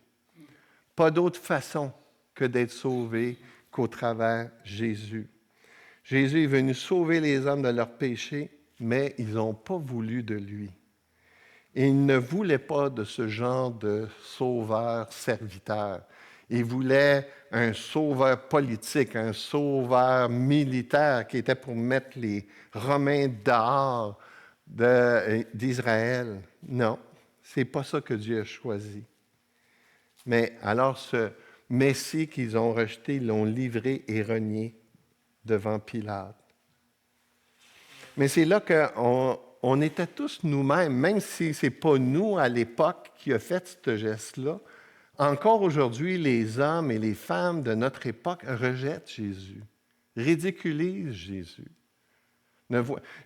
Pas d'autre façon que d'être sauvé qu'au travers Jésus. Jésus est venu sauver les hommes de leurs péchés, mais ils n'ont pas voulu de lui. Et il ne voulait pas de ce genre de sauveur-serviteur. Il voulait un sauveur politique, un sauveur militaire qui était pour mettre les Romains dehors d'Israël. Non, ce n'est pas ça que Dieu a choisi. Mais alors ce Messie qu'ils ont rejeté, ils l'ont livré et renié devant Pilate. Mais c'est là qu'on était tous nous-mêmes, même si ce n'est pas nous à l'époque qui a fait ce geste-là. Encore aujourd'hui, les hommes et les femmes de notre époque rejettent Jésus, ridiculisent Jésus.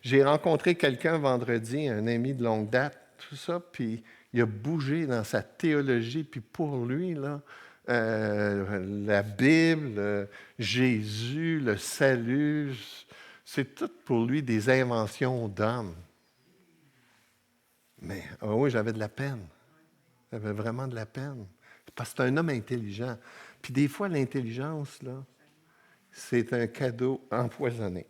J'ai rencontré quelqu'un vendredi, un ami de longue date, tout ça, puis il a bougé dans sa théologie, puis pour lui, là, la Bible, Jésus, le salut, c'est tout pour lui des inventions d'hommes. Mais oui, j'avais de la peine. J'avais vraiment de la peine. Parce que c'est un homme intelligent. Puis des fois, l'intelligence, là, c'est un cadeau empoisonné.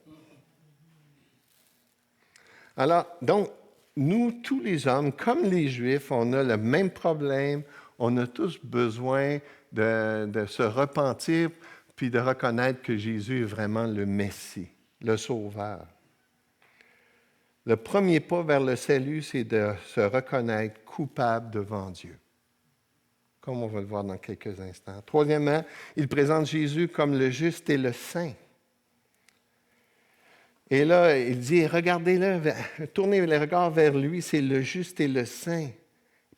Alors, donc, nous, tous les hommes, comme les Juifs, on a le même problème. On a tous besoin de se repentir puis de reconnaître que Jésus est vraiment le Messie, le Sauveur. Le premier pas vers le salut, c'est de se reconnaître coupable devant Dieu, comme on va le voir dans quelques instants. Troisièmement, il présente Jésus comme le juste et le saint. Et là, il dit, regardez-le, tournez les regards vers lui, c'est le juste et le saint.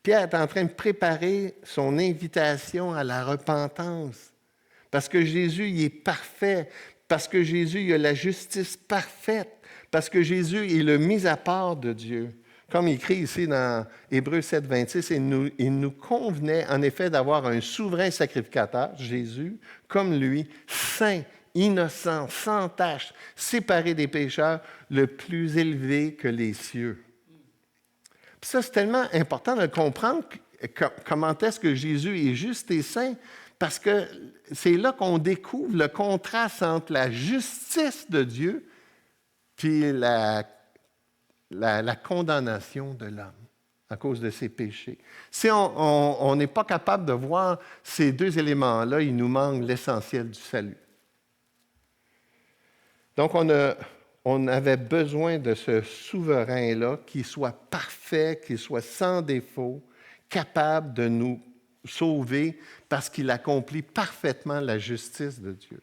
Pierre est en train de préparer son invitation à la repentance. Parce que Jésus, il est parfait. Parce que Jésus, il a la justice parfaite. Parce que Jésus est le mis à part de Dieu. Comme il écrit ici dans Hébreux 7, 26, il nous convenait en effet d'avoir un souverain sacrificateur, Jésus, comme lui, saint, innocent, sans tache, séparé des pécheurs, le plus élevé que les cieux. Puis ça, c'est tellement important de comprendre comment est-ce que Jésus est juste et saint, parce que c'est là qu'on découvre le contraste entre la justice de Dieu puis la condamnation de l'homme à cause de ses péchés. Si on n'est pas capable de voir ces deux éléments-là, il nous manque l'essentiel du salut. Donc, on avait besoin de ce souverain-là qui soit parfait, qui soit sans défaut, capable de nous sauver parce qu'il accomplit parfaitement la justice de Dieu.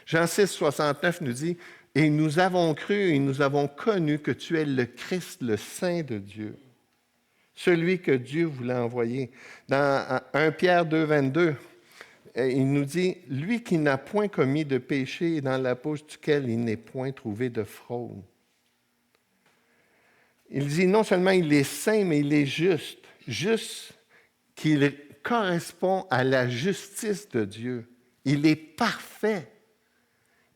Jean 6, 69 nous dit « Et nous avons cru et nous avons connu que tu es le Christ, le Saint de Dieu, celui que Dieu voulait envoyer. » Dans 1 Pierre 2, 22, il nous dit « Lui qui n'a point commis de péché et dans la bouche duquel il n'est point trouvé de fraude. » Il dit non seulement il est saint, mais il est juste. Juste qu'il correspond à la justice de Dieu. Il est parfait.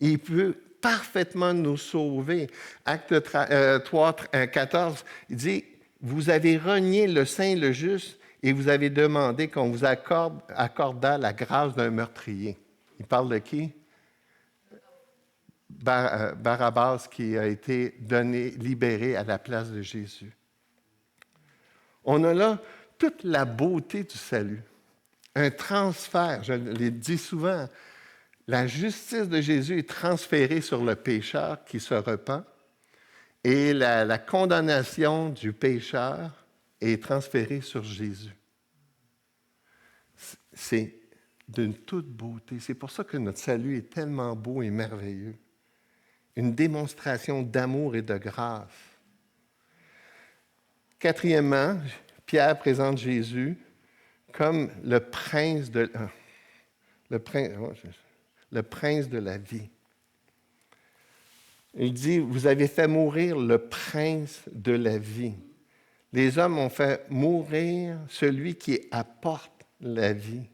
Il peut parfaitement nous sauver. Acte 3, 14, il dit « Vous avez renié le saint, le juste, et vous avez demandé qu'on vous accordât la grâce d'un meurtrier. » Il parle de qui? Barabbas qui a été libéré à la place de Jésus. On a là toute la beauté du salut. Un transfert, je l'ai dit souvent, la justice de Jésus est transférée sur le pécheur qui se repent et la condamnation du pécheur est transférée sur Jésus. C'est d'une toute beauté. C'est pour ça que notre salut est tellement beau et merveilleux. Une démonstration d'amour et de grâce. Quatrièmement, Pierre présente Jésus comme le prince de la vie. Il dit, vous avez fait mourir le prince de la vie. Les hommes ont fait mourir celui qui apporte la vie.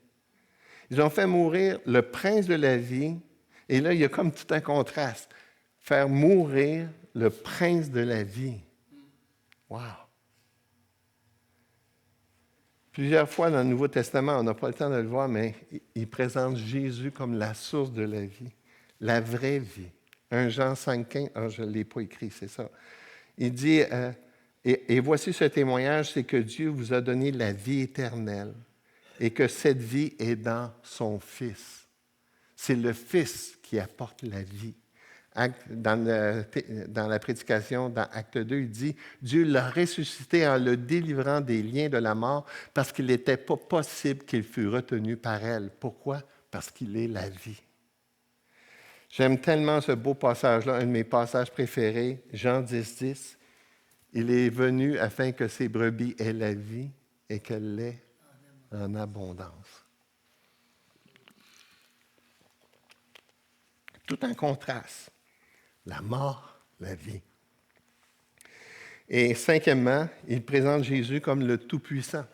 Ils ont fait mourir le prince de la vie, et là, il y a comme tout un contraste. Faire mourir le prince de la vie. Wow! Plusieurs fois dans le Nouveau Testament, on n'a pas le temps de le voir, mais il présente Jésus comme la source de la vie, la vraie vie. 1 Jean 5,15, je ne l'ai pas écrit, c'est ça. Il dit, et voici ce témoignage, c'est que Dieu vous a donné la vie éternelle et que cette vie est dans son Fils. C'est le Fils qui apporte la vie. Dans la prédication, dans Acte 2, il dit « Dieu l'a ressuscité en le délivrant des liens de la mort parce qu'il n'était pas possible qu'il fût retenu par elle. » Pourquoi? Parce qu'il est la vie. J'aime tellement ce beau passage-là, un de mes passages préférés, Jean 10, 10. Il est venu afin que ses brebis aient la vie et qu'elle l'ait en abondance. Tout en contraste. La mort, la vie. Et cinquièmement, il présente Jésus comme le Tout-Puissant.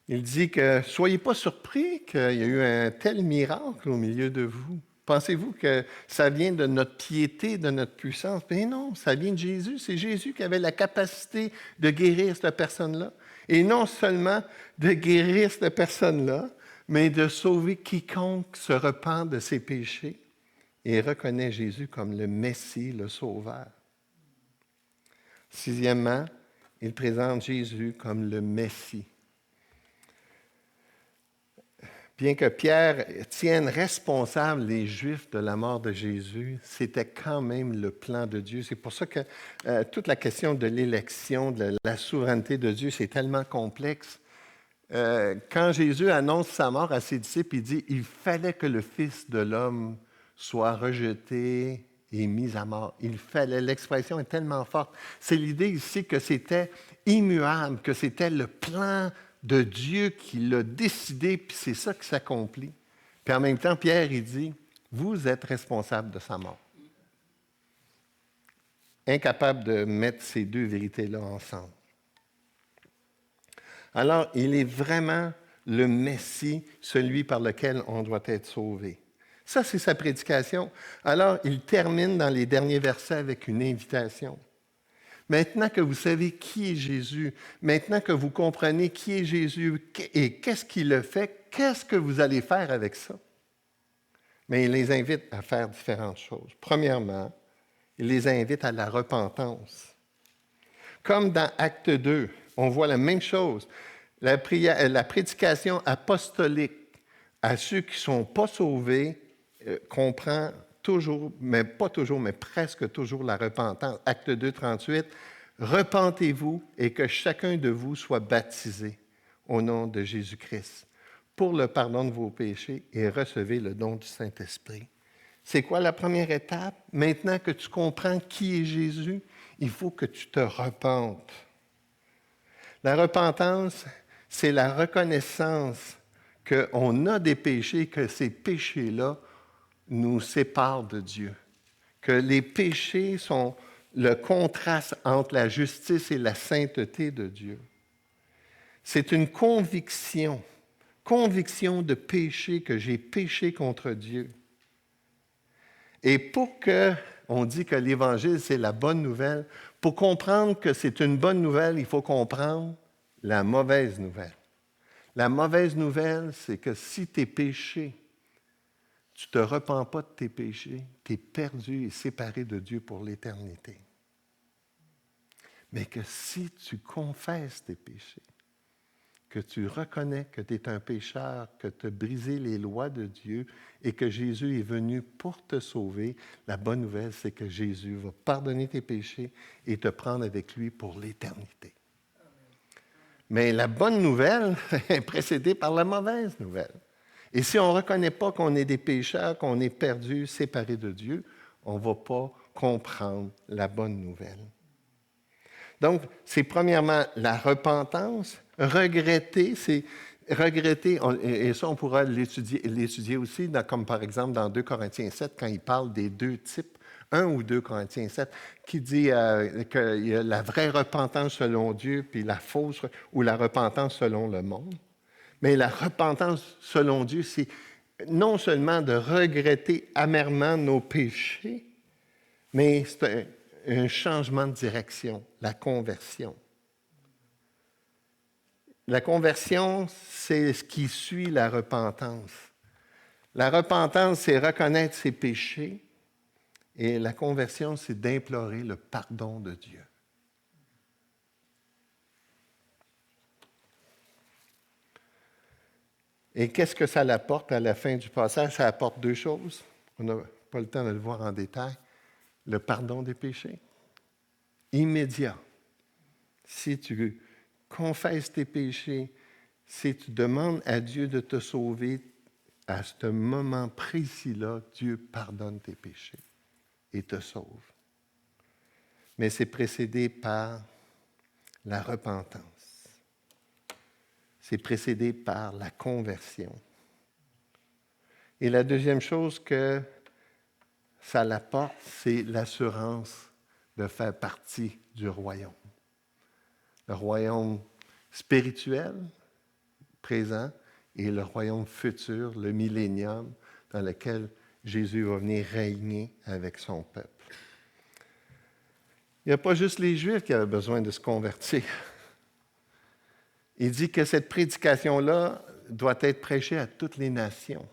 Il dit que soyez pas surpris qu'il y ait eu un tel miracle au milieu de vous. Pensez-vous que ça vient de notre piété, de notre puissance? Mais non, ça vient de Jésus. C'est Jésus qui avait la capacité de guérir cette personne-là. Et non seulement de guérir cette personne-là, mais de sauver quiconque se repent de ses péchés et reconnaît Jésus comme le Messie, le Sauveur. Sixièmement, il présente Jésus comme le Messie. Bien que Pierre tienne responsable les Juifs de la mort de Jésus, c'était quand même le plan de Dieu. C'est pour ça que toute la question de l'élection, de la souveraineté de Dieu, c'est tellement complexe. Quand Jésus annonce sa mort à ses disciples, il dit « Il fallait que le Fils de l'homme soit rejeté et mis à mort. » Il fallait, l'expression est tellement forte. C'est l'idée ici que c'était immuable, que c'était le plan de Dieu qui l'a décidé, puis c'est ça qui s'accomplit. Puis en même temps, Pierre, il dit « Vous êtes responsable de sa mort. » Incapable de mettre ces deux vérités-là ensemble. Alors, il est vraiment le Messie, celui par lequel on doit être sauvé. Ça, c'est sa prédication. Alors, il termine dans les derniers versets avec une invitation. Maintenant que vous savez qui est Jésus, maintenant que vous comprenez qui est Jésus et qu'est-ce qu'il a fait, qu'est-ce que vous allez faire avec ça? Mais il les invite à faire différentes choses. Premièrement, il les invite à la repentance. Comme dans Acte 2, on voit la même chose. La prédication apostolique à ceux qui ne sont pas sauvés comprend toujours, mais pas toujours, mais presque toujours la repentance. Acte 2, 38, « Repentez-vous et que chacun de vous soit baptisé au nom de Jésus-Christ pour le pardon de vos péchés et recevez le don du Saint-Esprit. » C'est quoi la première étape? Maintenant que tu comprends qui est Jésus, il faut que tu te repentes. La repentance, c'est la reconnaissance qu'on a des péchés, que ces péchés-là nous séparent de Dieu. Que les péchés sont le contraste entre la justice et la sainteté de Dieu. C'est une conviction de péché, que j'ai péché contre Dieu. Et pour que, on dit que l'Évangile, c'est la bonne nouvelle, pour comprendre que c'est une bonne nouvelle, il faut comprendre la mauvaise nouvelle. La mauvaise nouvelle, c'est que si tes péchés, tu ne te repens pas de tes péchés, tu es perdu et séparé de Dieu pour l'éternité. Mais que si tu confesses tes péchés, que tu reconnais que tu es un pécheur, que tu as brisé les lois de Dieu et que Jésus est venu pour te sauver, la bonne nouvelle, c'est que Jésus va pardonner tes péchés et te prendre avec lui pour l'éternité. Mais la bonne nouvelle est précédée par la mauvaise nouvelle. Et si on ne reconnaît pas qu'on est des pécheurs, qu'on est perdus, séparés de Dieu, on ne va pas comprendre la bonne nouvelle. Donc, c'est premièrement la repentance. Regretter, c'est regretter, et ça on pourra l'étudier aussi, comme par exemple dans 2 Corinthiens 7, quand il parle des deux types, 1 ou 2 Corinthiens 7, qui dit qu'il y a la vraie repentance selon Dieu, puis la fausse, ou la repentance selon le monde. Mais la repentance selon Dieu, c'est non seulement de regretter amèrement nos péchés, mais c'est un changement de direction, la conversion. La conversion, c'est ce qui suit la repentance. La repentance, c'est reconnaître ses péchés, et la conversion, c'est d'implorer le pardon de Dieu. Et qu'est-ce que ça apporte à la fin du passage? Ça apporte deux choses. On n'a pas le temps de le voir en détail. Le pardon des péchés, immédiat. Si tu confesses tes péchés, si tu demandes à Dieu de te sauver, à ce moment précis-là, Dieu pardonne tes péchés et te sauve. Mais c'est précédé par la repentance. C'est précédé par la conversion. Et la deuxième chose que ça l'apporte, c'est l'assurance de faire partie du royaume. Le royaume spirituel, présent, et le royaume futur, le millénium, dans lequel Jésus va venir régner avec son peuple. Il n'y a pas juste les Juifs qui avaient besoin de se convertir. Il dit que cette prédication-là doit être prêchée à toutes les nations.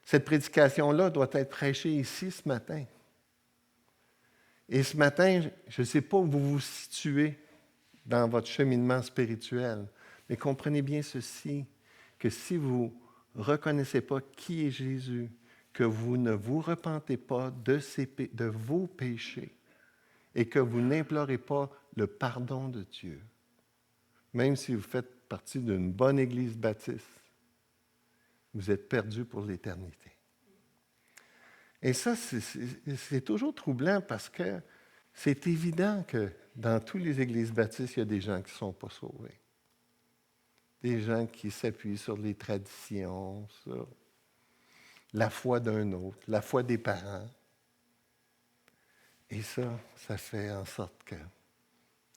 Cette prédication-là doit être prêchée ici ce matin. Et ce matin, je ne sais pas où vous vous situez dans votre cheminement spirituel, mais comprenez bien ceci, que si vous ne reconnaissez pas qui est Jésus, que vous ne vous repentez pas de vos péchés et que vous n'implorez pas le pardon de Dieu, même si vous faites partie d'une bonne église baptiste, vous êtes perdu pour l'éternité. Et ça, c'est toujours troublant parce que c'est évident que dans toutes les églises baptistes, il y a des gens qui ne sont pas sauvés. Des gens qui s'appuient sur les traditions, sur la foi d'un autre, la foi des parents. Et ça fait en sorte que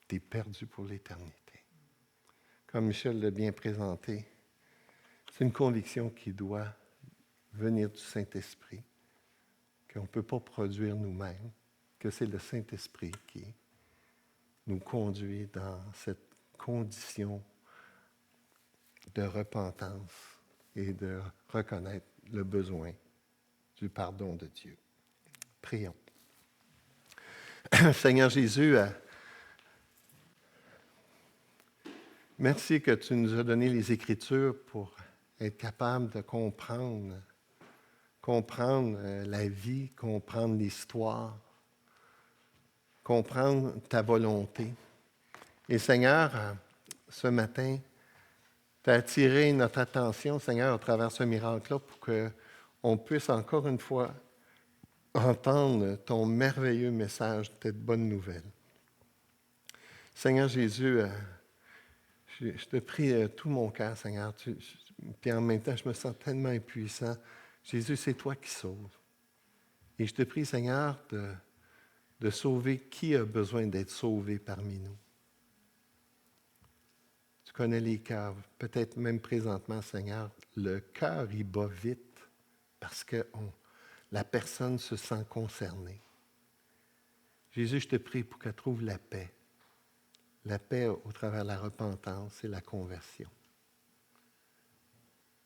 tu es perdu pour l'éternité. Comme Michel l'a bien présenté, c'est une conviction qui doit venir du Saint-Esprit, qu'on ne peut pas produire nous-mêmes, que c'est le Saint-Esprit qui nous conduit dans cette condition de repentance et de reconnaître le besoin du pardon de Dieu. Prions. Seigneur Jésus, merci que tu nous as donné les Écritures pour être capable de comprendre la vie, comprendre l'histoire, comprendre ta volonté. Et Seigneur, ce matin, tu as attiré notre attention, Seigneur, à travers ce miracle-là pour qu'on puisse encore une fois entendre ton merveilleux message, cette bonne nouvelle. Seigneur Jésus, je te prie tout mon cœur, Seigneur, puis en même temps, je me sens tellement impuissant. Jésus, c'est toi qui sauves. Et je te prie, Seigneur, de sauver qui a besoin d'être sauvé parmi nous. Tu connais les cœurs, peut-être même présentement, Seigneur, le cœur, il bat vite parce que la personne se sent concernée. Jésus, je te prie pour qu'elle trouve la paix au travers de la repentance et la conversion.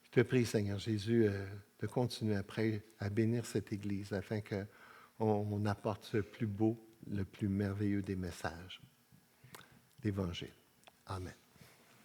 Je te prie, Seigneur Jésus, de continuer après à bénir cette Église afin qu'on apporte le plus beau, le plus merveilleux des messages, l'Évangile. Amen.